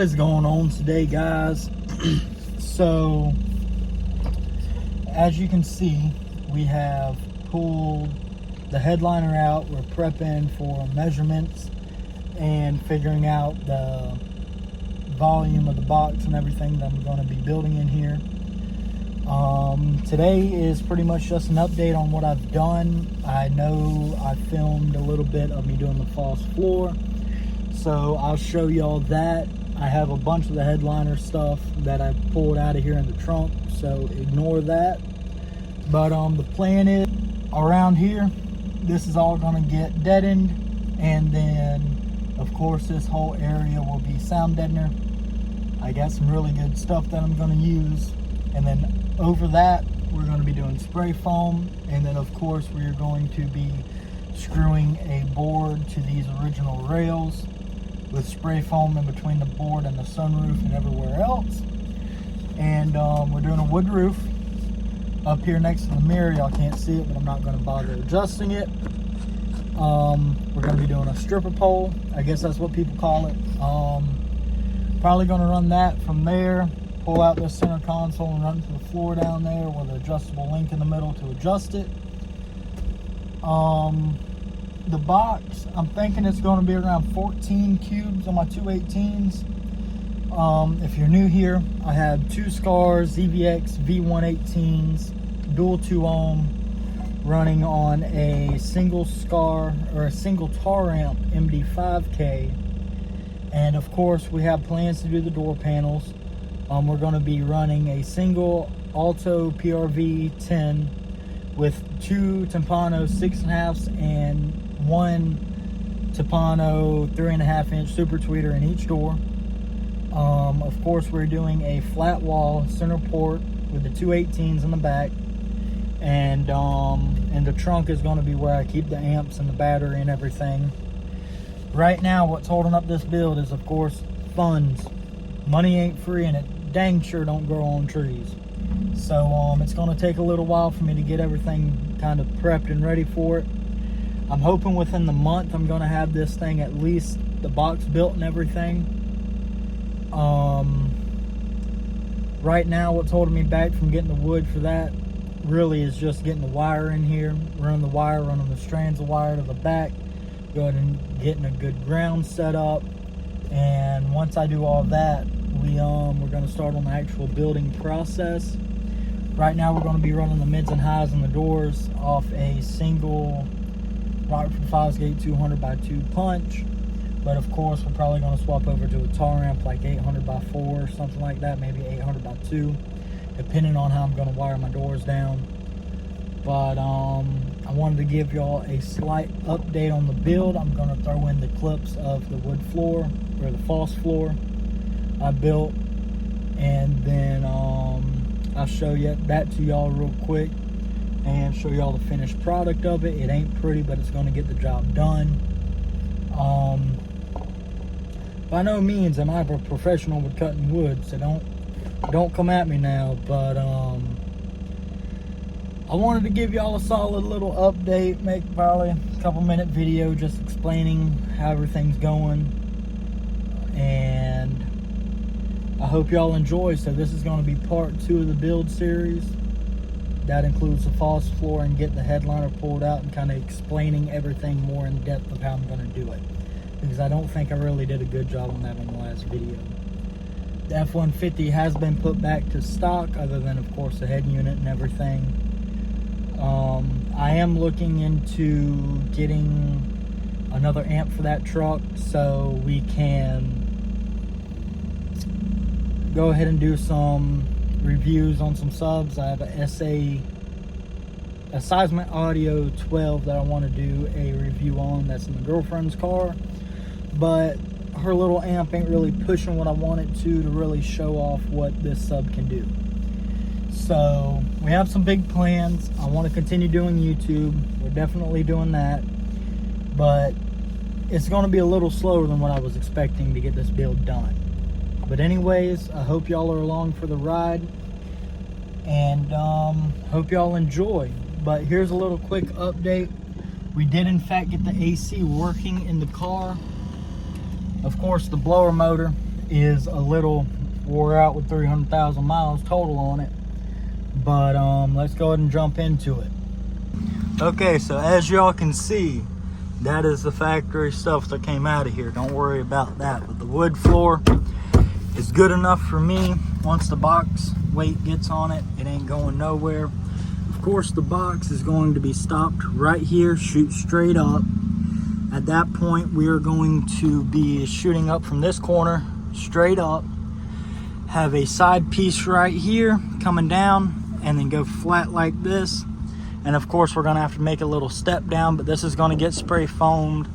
is going on today, guys? So as you can see, we have pulled the headliner out. We're prepping for measurements and figuring out the volume of the box and everything that I'm going to be building in here. Today is pretty much just an update on what I've done. I know I filmed a little bit of me doing the false floor, so I'll show y'all that. I have a bunch of the headliner stuff that I pulled out of here in the trunk, so ignore that. But the plan is, around here, this is all going to get deadened, and then of course this whole area will be sound deadener. I got some really good stuff that I'm going to use, and then over that we're going to be doing spray foam, and then of course we're going to be screwing a board to these original rails with spray foam in between the board and the sunroof and everywhere else. And we're doing a wood roof up here next to the mirror. Y'all can't see it, but I'm not going to bother adjusting it. We're going to be doing a stripper pole, I guess that's what people call it. Probably going to run that from there, pull out this center console and run to the floor down there with an adjustable link in the middle to adjust it. The box, I'm thinking it's going to be around 14 cubes on my 218s. If you're new here, I have two Scars ZVX V118s, dual 2 ohm, running on a single Scar or a single tar amp MD5K. And of course we have plans to do the door panels. We're going to be running a single Alto PRV 10 with two Timpano 6.5s and one Timpano 3.5 inch super tweeter in each door. Of course we're doing a flat wall center port with the 218s in the back, and the trunk is going to be where I keep the amps and the battery and everything. Right now what's holding up this build is of course funds. Money ain't free, and it dang sure don't grow on trees. So it's going to take a little while for me to get everything kind of prepped and ready for it. I'm hoping within the month I'm going to have this thing, at least the box built and everything. Right now what's holding me back from getting the wood for that really is just getting the wire in here, running the wire, running the strands of wire to the back, going and getting a good ground set up. And once I do all that, we're going to start on the actual building process. Right now we're going to be running the mids and highs and the doors off a single Rockford Fosgate 200 by 2 punch. But of course we're probably going to swap over to a tar amp like 800 by 4 or something like that, maybe 800 by 2, depending on how I'm going to wire my doors down. But I wanted to give y'all a slight update on the build. I'm going to throw in the clips of the wood floor, or the false floor I built, and then I'll show you that to y'all real quick and show y'all the finished product of it. It ain't pretty, but it's going to get the job done. By no means am I a professional with cutting wood, so don't come at me now, but I wanted to give y'all a solid little update, make probably a couple-minute video just explaining how everything's going, and I hope y'all enjoy. So this is going to be part 2 of the build series. That includes the false floor and getting the headliner pulled out and kind of explaining everything more in depth of how I'm going to do it, because I don't think I really did a good job on that on the last video. The F-150 has been put back to stock, other than of course the head unit and everything. I am looking into getting another amp for that truck so we can go ahead and do some reviews on some subs. I have a Seismic Audio 12 that I want to do a review on. That's in the girlfriend's car, but her little amp ain't really pushing what I want it to really show off what this sub can do. So we have some big plans. I want to continue doing YouTube. We're definitely doing that, but it's going to be a little slower than what I was expecting to get this build done. But anyways, I hope y'all are along for the ride, and hope y'all enjoy. But here's a little quick update. We did in fact get the AC working in the car. Of course, the blower motor is a little wore out with 300,000 miles total on it. But let's go ahead and jump into it. Okay, so as y'all can see, that is the factory stuff that came out of here. Don't worry about that. But the wood floor is good enough for me. Once the box weight gets on it, it ain't going nowhere. Of course, the box is going to be stopped right here, shoot straight up. At that point, we are going to be shooting up from this corner straight up, have a side piece right here coming down, and then go flat like this. And of course, we're gonna have to make a little step down, but this is gonna get spray foamed.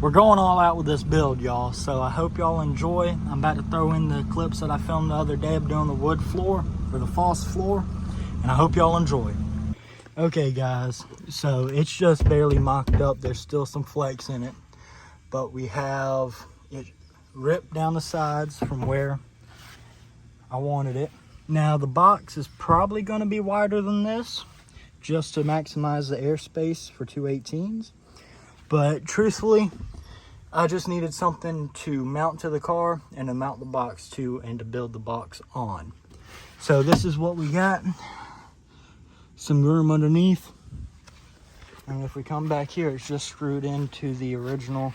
We're going all out with this build, y'all. So I hope y'all enjoy. I'm about to throw in the clips that I filmed the other day of doing the wood floor, or the false floor, and I hope y'all enjoy. Okay guys, so it's just barely mocked up. There's still some flakes in it, but we have it ripped down the sides from where I wanted it. Now the box is probably gonna be wider than this, just to maximize the airspace for 218s. But truthfully, I just needed something to mount to the car and to mount the box to and to build the box on. So this is what we got. Some room underneath. And if we come back here, it's just screwed into the original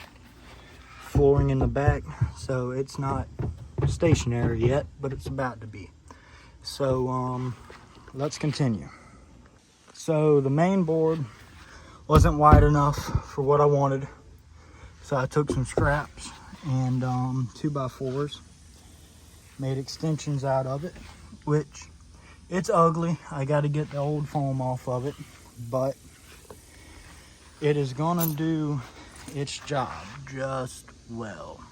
flooring in the back. So it's not stationary yet, but it's about to be. So let's continue. So the main board wasn't wide enough for what I wanted. So I took some scraps and 2x4s, made extensions out of it, which it's ugly. I got to get the old foam off of it, but it is gonna do its job just well.